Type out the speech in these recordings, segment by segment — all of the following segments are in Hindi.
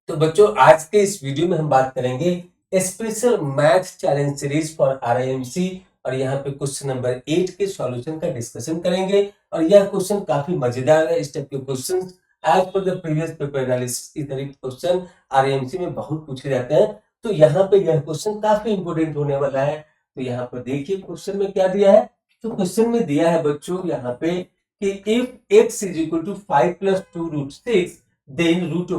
तो बच्चों आज के इस वीडियो में हम बात करेंगे special math challenge series for RIMC और यहाँ पे क्वेश्चन नंबर 8 के सॉल्यूशन का डिस्कशन करेंगे। और यह क्वेश्चन काफी मजेदार है। इस टाइप के question as per the previous paper analysis इस तरह के क्वेश्चन आरआईएमसी में बहुत पूछे जाते हैं। तो यहाँ पे यह क्वेश्चन काफी इंपोर्टेंट होने वाला है। तो यहाँ पर देखिए क्वेश्चन में क्या दिया है। तो क्वेश्चन में दिया है बच्चों यहाँ पे कि if x is equal to 5 plus 2 root 6 then root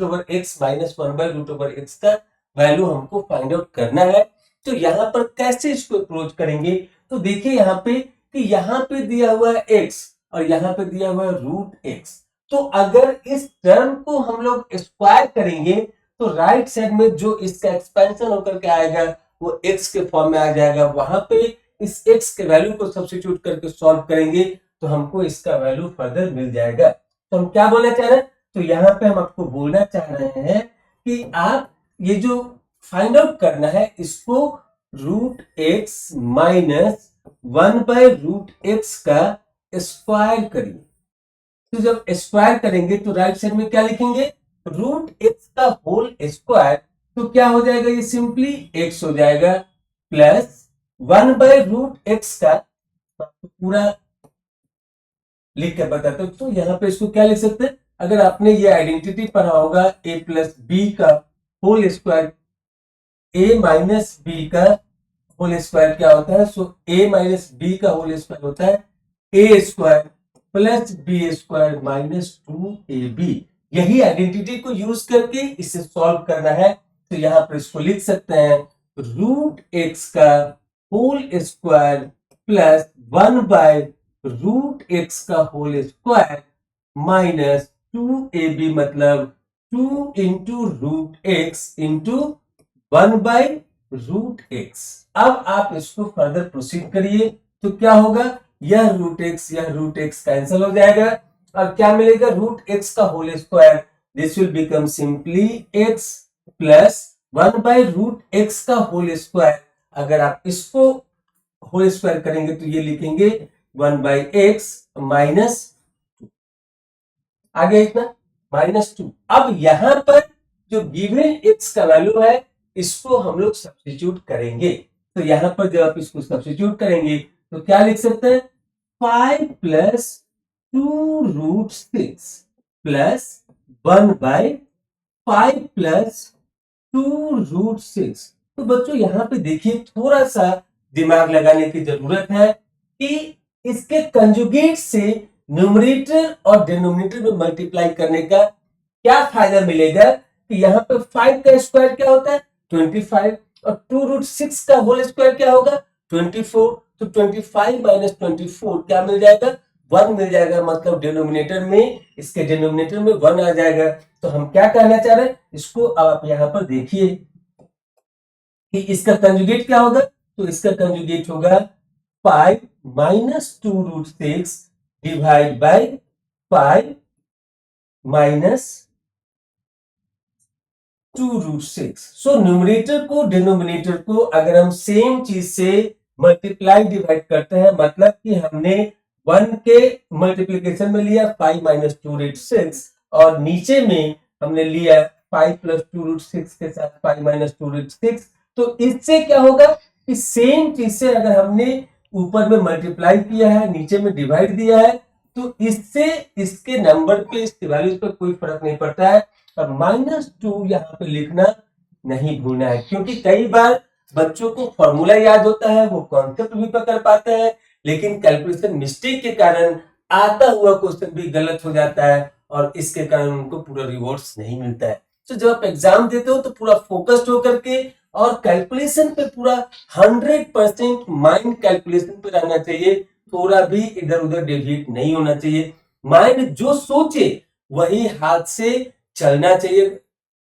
over x minus 1 by root over x का वैल्यू हमको फाइंड आउट करना है। तो यहाँ पर कैसे इसको अप्रोच करेंगे। तो देखिए यहाँ पे कि यहाँ पे दिया हुआ है एक्स और यहाँ पे दिया हुआ है रूट एक्स। तो अगर इस टर्म को हम लोग स्क्वायर करेंगे तो राइट साइड में जो इसका एक्सपेंशन होकर के आएगा वो एक्स के फॉर्म में आ जाएगा। वहां पे इस एक्स के वैल्यू को सब्स्टिट्यूट करके सॉल्व करेंगे तो हमको इसका वैल्यू फर्दर मिल जाएगा। तो हम क्या बोलना चाह रहे हैं। तो यहाँ पे हम आपको बोलना चाह रहे हैं कि आप ये जो फाइंड आउट करना है इसको root x minus 1 by root x का स्क्वायर करिए। तो जब स्क्वायर करेंगे तो राइट साइड में क्या लिखेंगे रूट एक्स का होल स्क्वायर। तो क्या हो जाएगा ये सिंपली एक्स हो जाएगा प्लस 1 बाय रूट एक्स का पूरा लिख के बताते हो। तो यहाँ पे इसको क्या लिख सकते हैं। अगर आपने ये आइडेंटिटी पढ़ा होगा a प्लस बी का whole square a minus b का होल स्क्वायर क्या होता है। सो a माइनस बी का होल स्क्वायर होता है a square plus b square minus 2ab। यही आइडेंटिटी को यूज करके इसे सॉल्व करना है। तो यहाँ पर इसको लिख सकते हैं रूट एक्स का whole square plus 1 by root x का होल स्क्वायर माइनस 2ab मतलब 2 into root x into 1 by root x. अब आप इसको फर्दर प्रोसीड करिए तो क्या होगा यह रूट एक्स कैंसिल हो जाएगा और क्या मिलेगा रूट एक्स का whole square. This will become simply x plus 1 by root x का होल स्क्वायर। अगर आप इसको होल स्क्वायर करेंगे तो ये लिखेंगे 1 बाई एक्स माइनस आगे इतना माइनस 2। अब यहां पर जो गिवन एक्स का वैल्यू है इसको हम लोग सब्स्टिट्यूट करेंगे। तो यहां पर जब आप इसको सब्स्टिट्यूट करेंगे तो क्या लिख सकते हैं 5 plus 2 root 6 plus 1 by 5 plus 2 root 6। तो बच्चों यहां पे देखिए थोड़ा सा दिमाग लगाने की जरूरत है कि इसके कंजुगेट से न्यूमरेटर और डिनोमिनेटर में मल्टीप्लाई करने का क्या फायदा मिलेगा कि यहाँ पे 5 का स्क्वायर क्या होता है 25 और 2 रूट 6 का होल स्क्वायर क्या होगा 24। तो 25 माइनस 24 क्या मिल जाएगा 1 मिल जाएगा। मतलब डिनोमिनेटर में इसके डिनोमिनेटर में 1 आ जाएगा। तो हम क्या कहना चाह रहे हैं इसको आप यहाँ पर देखिए कि इसका कंजुगेट क्या होगा। तो इसका कंजुगेट होगा 5 minus 2 root 6 divide by 5 minus 2 root 6। So numerator को डिनोमिनेटर को अगर हम सेम चीज से मल्टीप्लाई डिवाइड करते हैं मतलब कि हमने 1 के मल्टीप्लीकेशन में लिया 5 माइनस 2 रूट 6 और नीचे में हमने लिया 5 प्लस 2 रूट 6 के साथ 5 माइनस 2 रूट 6। तो इससे क्या होगा कि सेम चीज से अगर हमने ऊपर में मल्टीप्लाई किया है नीचे में डिवाइड दिया है तो इससे इसके नंबर पे इसके वैल्यूज पे कोई फर्क नहीं पड़ता है। और -2 यहाँ पे लिखना नहीं भूलना है क्योंकि कई बार बच्चों को फॉर्मूला याद होता है वो कॉन्सेप्ट भी पकड़ पाते हैं लेकिन कैलकुलेशन मिस्टेक के कारण आता हुआ क्वेश्चन भी गलत हो जाता है और इसके कारण उनको पूरा रिवॉर्ड्स नहीं मिलता है। तो जब आप एग्जाम देते हो तो पूरा फोकस्ड होकर के और कैलकुलेशन पे पूरा 100% माइंड कैलकुलेशन पे रहना चाहिए। थोड़ा भी इधर उधर डेविएट नहीं होना चाहिए। माइंड जो सोचे वही हाथ से चलना चाहिए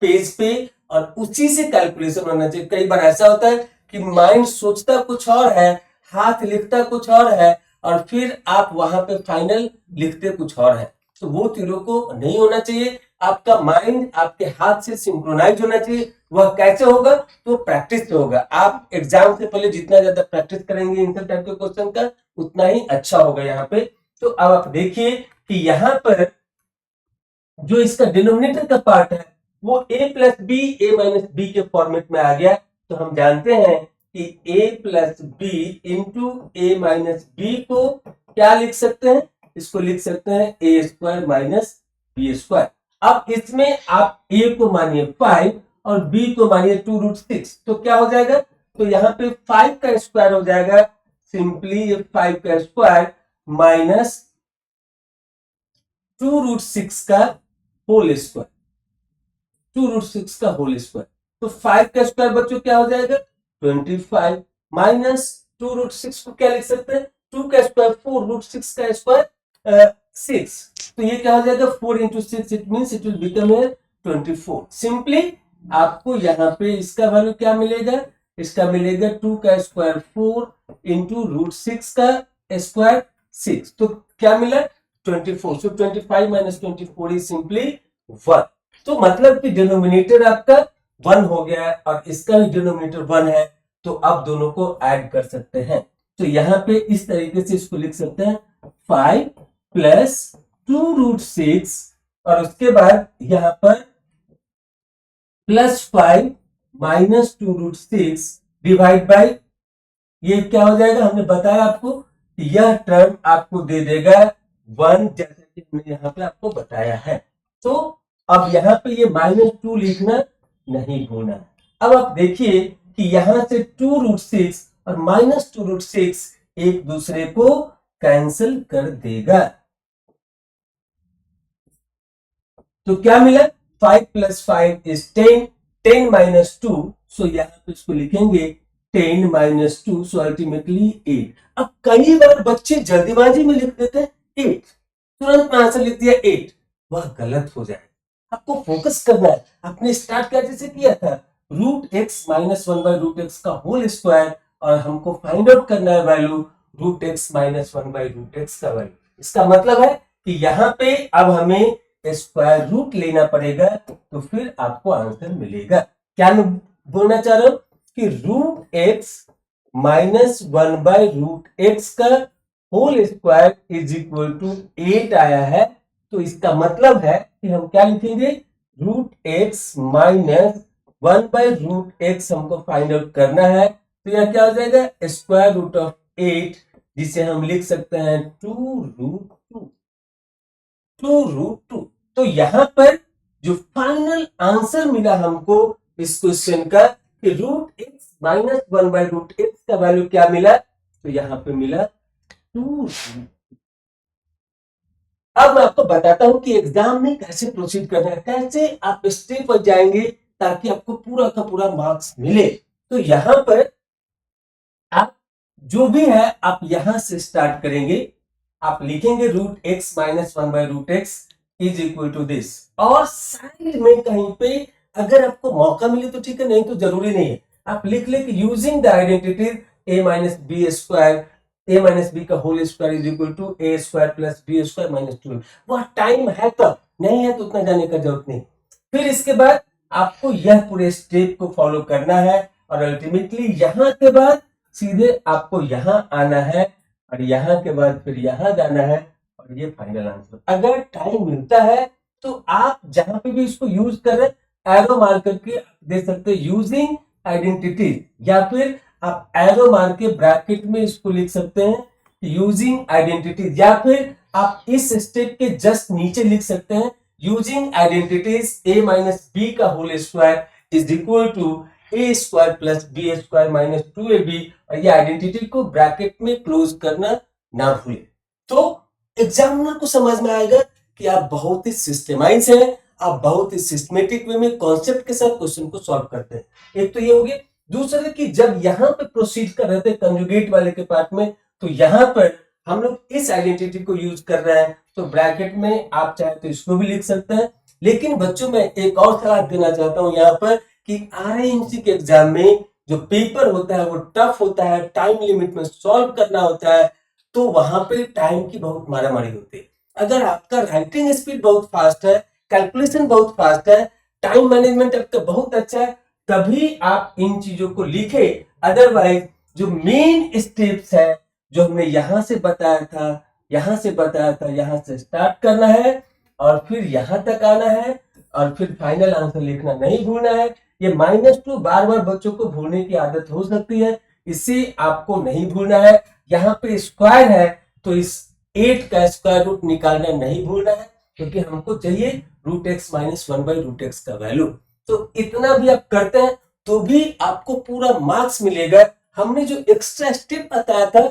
पेज पे और उसी से कैलकुलेशन होना चाहिए। कई बार ऐसा होता है कि माइंड सोचता कुछ और है हाथ लिखता कुछ और है और फिर आप वहां पे फाइनल लिखते कुछ और है। तो वो तीनों को नहीं होना चाहिए। आपका माइंड आपके हाथ से सिंक्रोनाइज होना चाहिए। वह कैसे होगा तो प्रैक्टिस से होगा। आप एग्जाम से पहले जितना ज्यादा प्रैक्टिस करेंगे इन सब टाइप के क्वेश्चन का उतना ही अच्छा होगा यहाँ पे। तो अब आप देखिए कि यहाँ पर जो इसका डिनोमिनेटर का पार्ट है वो a plus b a minus b के फॉर्मेट में आ गया। तो हम जानते हैं कि a plus b into a minus b को क्या लिख सकते हैं, इसको लिख सकते हैं a square minus b square. अब इसमें आप a को मानिए 5 और b को मानिए 2√6, तो क्या हो जाएगा, तो यहाँ पे 5 का स्क्वायर हो जाएगा, सिंपली ये 5 का स्क्वायर माइनस 2√6 का होल स्क्वायर, 2√6 का होल स्क्वायर। तो 5 का स्क्वायर बच्चों क्या हो जाएगा 25 माइनस 2√6 को क्या लिख सकते हैं 2 का स्क्वायर 4√6 का स्क्वायर 6, तो ये क्या हो जाएगा 4 into 6, it means it will become 24। Simply आपको यहाँ पे इसका वैल्यू क्या मिलेगा, इसका मिलेगा 2 का स्क्वायर 4 इंटू √6 का स्क्वायर 6, तो क्या मिला 24। सो 25 माइनस 24 इज सिंपली 1। तो मतलब कि डिनोमिनेटर आपका 1 हो गया है और इसका भी डिनोमिनेटर 1 है, तो आप दोनों को ऐड कर सकते हैं। तो यहाँ पे इस तरीके से इसको लिख सकते हैं 5 प्लस 2√6 और उसके बाद यहाँ पर प्लस 5 माइनस 2√6 डिवाइड बाई, ये क्या हो जाएगा, हमने बताया आपको यह टर्म आपको दे देगा 1, जैसे कि हमने यहाँ पे आपको बताया है। तो अब यहाँ पे ये -2 लिखना नहीं भूलना। अब आप देखिए कि यहां से 2√6 और -2√6 एक दूसरे को कैंसिल कर देगा, तो क्या मिला 5 प्लस 5 इज 10, 10 माइनस 2, सो यहां पे इसको लिखेंगे 10 माइनस 2, सो अल्टीमेटली 8। अब कई बार बच्चे जल्दीबाजी में लिख देते हैं 8, तुरंत में आंसर लिख दिया 8, वह गलत हो जाए। आपको फोकस करना है, आपने स्टार्ट क्या जैसे किया था √x माइनस 1/√x का होल स्क्वायर, और हमको फाइंड आउट करना है वैल्यू √x माइनस 1/√x का वैल्यू। इसका मतलब है कि यहाँ पे अब हमें स्क्वायर रूट लेना पड़ेगा, तो फिर आपको आंसर मिलेगा। क्या मैं बोलना चाह रहा हूं कि √x माइनस 1/√x का whole square is equal to 8 आया है, तो इसका मतलब है कि हम क्या लिखेंगे √x माइनस 1/√x हमको फाइंड आउट करना है, तो यह क्या हो जाएगा स्क्वायर रूट ऑफ 8, जिसे हम लिख सकते हैं 2√2, 2√2। तो यहां पर जो फाइनल आंसर मिला हमको इस क्वेश्चन का कि √x माइनस 1/√x का वैल्यू क्या मिला, तो यहां पे मिला 2। अब मैं आपको बताता हूं कि एग्जाम में कैसे प्रोसीड करना है, कैसे आप स्टेप पर जाएंगे ताकि आपको पूरा का पूरा मार्क्स मिले। तो यहां पर आप जो भी है आप यहां से स्टार्ट करेंगे, आप लिखेंगे √x minus 1/√x is equal to this, और साइड में कहीं पे अगर आपको मौका मिले तो ठीक है, नहीं तो जरूरी नहीं है, आप लिख ले कि using the identity a minus b square, a minus b का whole square is equal to a square plus b square minus 12। वह टाइम है तब, नहीं है तो उतना जाने का जरूरत नहीं। फिर इसके बाद आपको यह पूरे स्टेप को फॉलो करना है, और अल्टीमेटली यहां के बाद सीधे आपको यहां आना है, और यहां के बाद फिर यहां जाना है, और ये फाइनल आंसर। अगर टाइम मिलता है तो आप जहां पे भी इसको यूज कर रहे हैं एरो मार करके दे सकते हैं यूजिंग आइडेंटिटी, या फिर आप एरो मार के ब्रैकेट में इसको लिख सकते हैं यूजिंग आइडेंटिटी, या फिर आप इस स्टेप के जस्ट नीचे लिख सकते हैं using identities a minus b का whole square is equal to a square plus b square minus 2ab, और ये आइडेंटिटी को ब्रैकेट में क्लोज करना ना भूलें। तो एग्जामिनर को समझ में आएगा कि आप बहुत ही सिस्टमाइज हैं, आप बहुत ही सिस्टमेटिक वे में कॉन्सेप्ट के साथ क्वेश्चन को सॉल्व करते हैं। एक तो ये हो गया। दूसरा कि जब यहां पे प्रोसीड कर रहे थे कंजुगेट वाले के पार्ट में, तो यहां पर हम लोग इस आइडेंटिटी को यूज कर रहे हैं, तो ब्रैकेट में आप चाहे तो इसको भी लिख सकते हैं। लेकिन बच्चों में एक और सलाह देना चाहता हूं यहाँ पर कि RIMC के एग्जाम में जो पेपर होता है वो टफ होता है, टाइम लिमिट में सॉल्व करना होता है, तो वहां पे टाइम की बहुत मारामारी होती है। अगर आपका राइटिंग स्पीड बहुत फास्ट है, कैलकुलेशन बहुत फास्ट है, टाइम मैनेजमेंट आपका बहुत अच्छा है, तभी आप इन चीजों को लिखे। अदरवाइज जो मेन स्टेप्स है जो हमने यहां से बताया था, यहां से बताया था, यहां से स्टार्ट करना है, और फिर यहां तक आना है और फिर फाइनल आंसर लिखना नहीं भूलना है। ये -2 बार बार बच्चों को भूलने की आदत हो सकती है, इसे आपको नहीं भूलना है। यहाँ पे स्क्वायर है तो इस 8 का स्क्वायर रूट निकालना नहीं भूलना है, क्योंकि हमको चाहिए √x-1/√x का वैल्यू। तो इतना भी आप करते हैं तो भी आपको पूरा मार्क्स मिलेगा। हमने जो एक्स्ट्रा स्टेप बताया था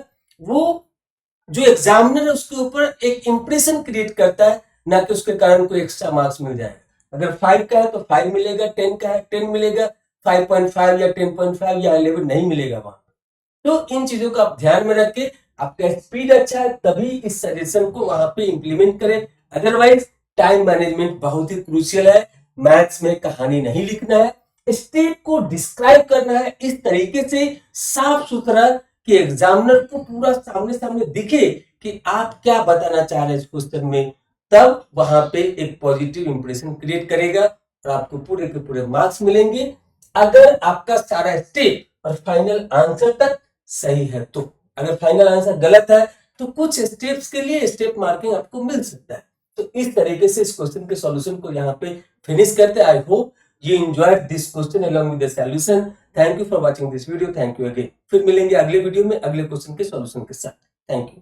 वो जो एग्जामिनर है उसके ऊपर एक इंप्रेशन क्रिएट करता है, ना कि उसके कारण कोई एक्स्ट्रा मार्क्स मिल जाएगा। अगर 5 का है तो 5 मिलेगा, 10 का है 10 मिलेगा, 5.5 या 10.5 या 11 नहीं मिलेगा वहां। तो इन चीजों को आप ध्यान में रखें। आपका स्पीड अच्छा है तभी इस सजेशन को वहां पे इंप्लीमेंट करें, अदरवाइज टाइम मैनेजमेंट बहुत ही क्रूशियल है। मैथ्स में कहानी नहीं लिखना है, स्टेप को डिस्क्राइब करना है इस तरीके से साफ सुथरा कि एग्जामिनर को पूरा सामने सामने दिखे कि आप क्या बताना चाह रहे हैं इस क्वेश्चन में। तब वहां पे एक पॉजिटिव इंप्रेशन क्रिएट करेगा और आपको पूरे के पूरे मार्क्स मिलेंगे, अगर आपका सारा स्टेप और फाइनल आंसर तक सही है तो। अगर फाइनल आंसर गलत है तो कुछ स्टेप्स के लिए स्टेप मार्किंग आपको मिल सकता है। तो इस तरीके से इस क्वेश्चन के सॉल्यूशन को यहाँ पे फिनिश करते हैं। I hope you enjoyed this question along with the solution. Thank you for watching this video. Thank you again. फिर मिलेंगे अगले वीडियो में अगले क्वेश्चन के सॉल्यूशन के साथ। Thank you.